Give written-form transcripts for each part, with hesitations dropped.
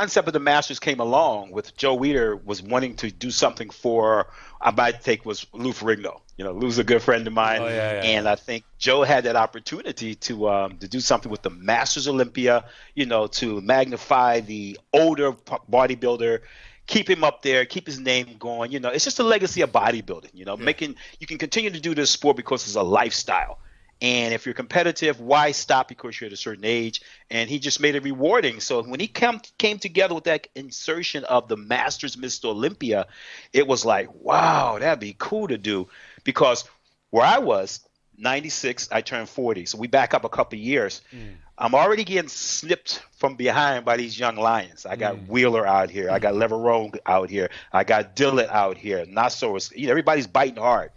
concept of the Masters came along with Joe Weider was wanting to do something for, my take was Lou Ferrigno. Lou's a good friend of mine. And I think Joe had that opportunity to do something with the Masters Olympia, to magnify the older bodybuilder, keep him up there, keep his name going. It's just a legacy of bodybuilding, you can continue to do this sport because it's a lifestyle. And if you're competitive, why stop because you're at a certain age? And he just made it rewarding. So when he came together with that insertion of the Masters Mr. Olympia, it was like, wow, that'd be cool to do. Because where I was, 96, I turned 40. So we back up a couple of years. I'm already getting snipped from behind by these young lions. I got Wheeler out here. I got Leverone out here. I got Dillett out here. Nassau, everybody's biting hard.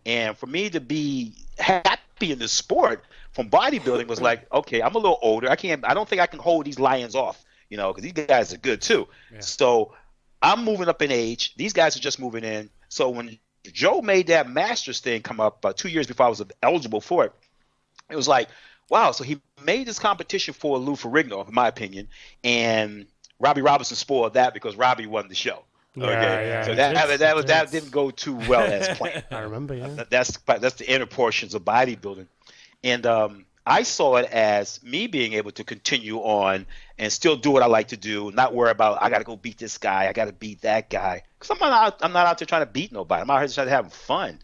And for me to be happy in the sport from bodybuilding was like, okay, I'm a little older. I don't think I can hold these lions off, because these guys are good too. So I'm moving up in age. These guys are just moving in. So when Joe made that Masters thing come up 2 years before I was eligible for it, it was like, wow. So he made this competition for Lou Ferrigno, in my opinion, and Robbie Robinson spoiled that because Robbie won the show. So that didn't go too well as planned. I remember, That's the inner portions of bodybuilding. And I saw it as me being able to continue on and still do what I like to do, not worry about, I got to go beat this guy, I got to beat that guy. Because I'm not out there trying to beat nobody. I'm out here trying to have fun.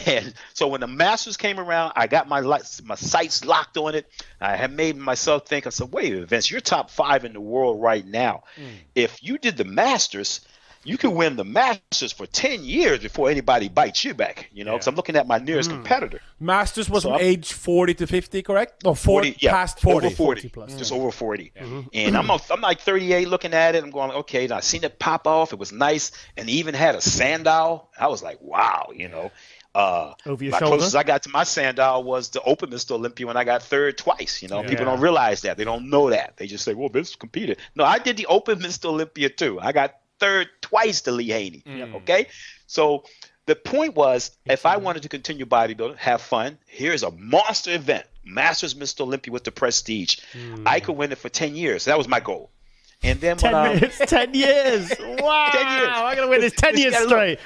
And so when the Masters came around, I got my sights locked on it. I had made myself think, I said, wait a minute, Vince, you're top 5 in the world right now. If you did the Masters, you can win the Masters for 10 years before anybody bites you back, because I'm looking at my nearest competitor. Masters was from age 40 to 50, correct? No, 40, past 40. Over 40 plus. Just over 40. And I'm like 38 looking at it. I'm going, okay, and I seen it pop off. It was nice. And he even had a sandal. I was like, wow, over your shoulder? Closest I got to my sandal was the Open Mr. Olympia when I got third twice. People don't realize that. They don't know that. They just say, well, Vince competed. No, I did the Open Mr. Olympia too. I got third twice to Lee Haney. Okay, so the point was, if I wanted to continue bodybuilding, have fun, here's a monster event, Masters Mr. Olympia with the prestige. I could win it for 10 years. That was my goal. And then 10 years. 10 years. Wow. 10 years. I'm going to win this 10 years straight.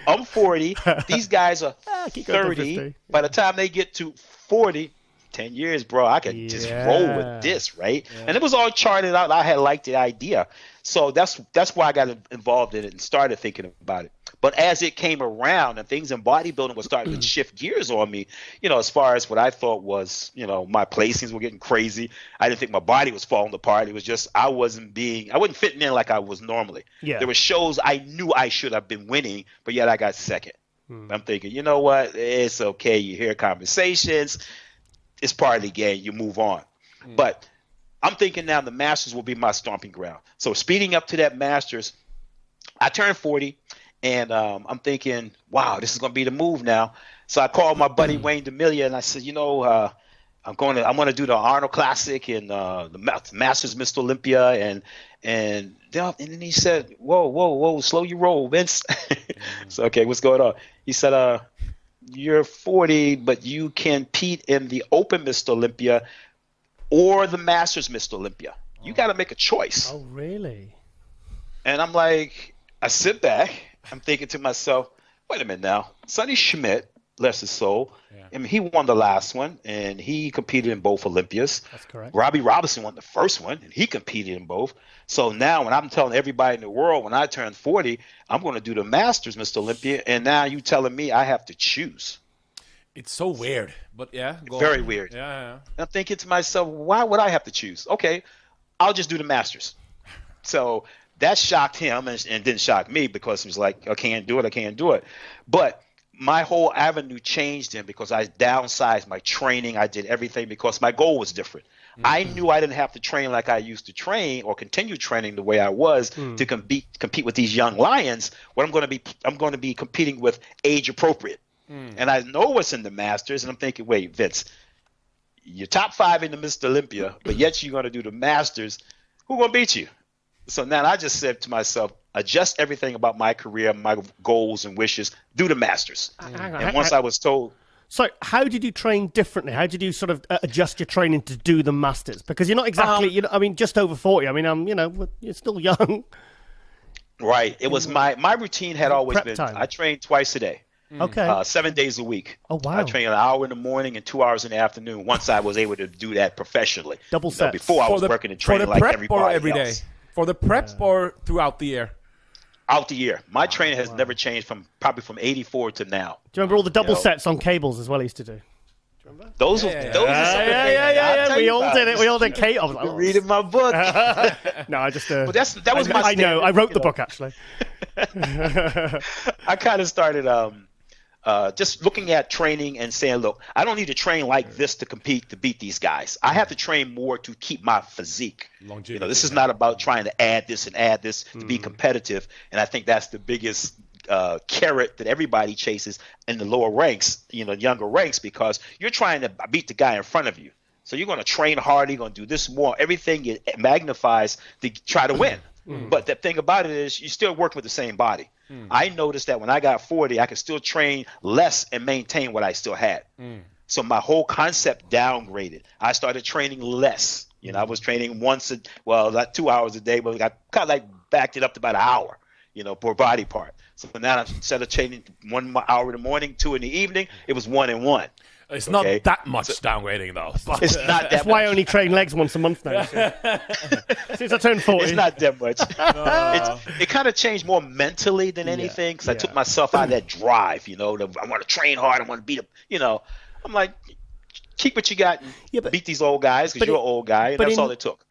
I'm 40. These guys are 30. By the time they get to 40, 10 years, bro, I could just roll with this, right? And it was all charted out. I had liked the idea. So that's why I got involved in it and started thinking about it. But as it came around and things in bodybuilding were starting to shift gears on me, as far as what I thought was, my placings were getting crazy. I didn't think my body was falling apart. It was just I wasn't fitting in like I was normally. There were shows I knew I should have been winning, but yet I got second. I'm thinking, you know what? It's okay. You hear conversations. It's part of the game. You move on. But I'm thinking now the Masters will be my stomping ground. So speeding up to that Masters, I turned 40, and I'm thinking, wow, this is going to be the move now. So I called my buddy Wayne D'Amelia, and I said, I'm going to do the Arnold Classic and the Masters Mr. Olympia, and then he said, whoa, slow your roll, Vince. So okay, what's going on? He said, you're 40, but you can compete in the Open Mr. Olympia or the Masters Mr. Olympia. You got to make a choice. Oh, really? And I'm like, I sit back. I'm thinking to myself, wait a minute now. Sonny Schmidt, bless his soul. I mean, he won the last one, and he competed in both Olympias. That's correct. Robbie Robinson won the first one, and he competed in both. So now when I'm telling everybody in the world, when I turn 40, I'm going to do the Masters Mr. Olympia, and now you telling me I have to choose. It's so weird, but Very weird. Yeah. I'm thinking to myself, why would I have to choose? Okay, I'll just do the Masters. So that shocked him and didn't shock me because he was like, I can't do it. But my whole avenue changed then because I downsized my training. I did everything because my goal was different. I knew I didn't have to train like I used to train or continue training the way I was to compete with these young lions. What I'm going to be competing with age appropriate. And I know what's in the Masters, and I'm thinking, wait, Vince, you're top 5 in the Mr. Olympia, but yet you're going to do the Masters. Who's going to beat you? So now I just said to myself, adjust everything about my career, my goals and wishes, do the Masters. And once I was told, So how did you train differently? How did you sort of adjust your training to do the Masters? Because you're not exactly, just over 40. I mean, you're still young. Right. It was my routine had always prep been, time. I trained twice a day. Okay. 7 days a week. Oh, wow. I trained an hour in the morning and 2 hours in the afternoon once I was able to do that professionally. Double sets. Before I was working and training like everybody or every day? else. For the prep or throughout the year? Out the year. My training has never changed from 84 to now. Do you remember all the double sets on cables as well I used to do? Those are some of the things I'll tell We you all about. did it. We all did Kate. I was like, You're reading my book. No, I just. But that was my I know. standard, I wrote the book actually. I kind of started just looking at training and saying, look, I don't need to train like this to beat these guys. I have to train more to keep my physique. Longevity, This is not about trying to add this to be competitive. And I think that's the biggest carrot that everybody chases in the lower ranks, younger ranks, because you're trying to beat the guy in front of you. So you're going to train harder. You're going to do this more. Everything it magnifies to try to win. But the thing about it is you still work with the same body. I noticed that when I got 40, I could still train less and maintain what I still had. So my whole concept downgraded. I started training less. I was training not 2 hours a day, but I kind of like backed it up to about an hour, per body part. So now instead of training 1 hour in the morning, 2 in the evening, it was 1 and 1. It's not that much downgrading, though. It's not that That's why I only train legs once a month now. Since I turned 40. It's not that much. It kind of changed more mentally than anything because I took myself out of that drive, I want to train hard. I want to beat them, I'm like, keep what you got and beat these old guys because you're an old guy, and that's all it took.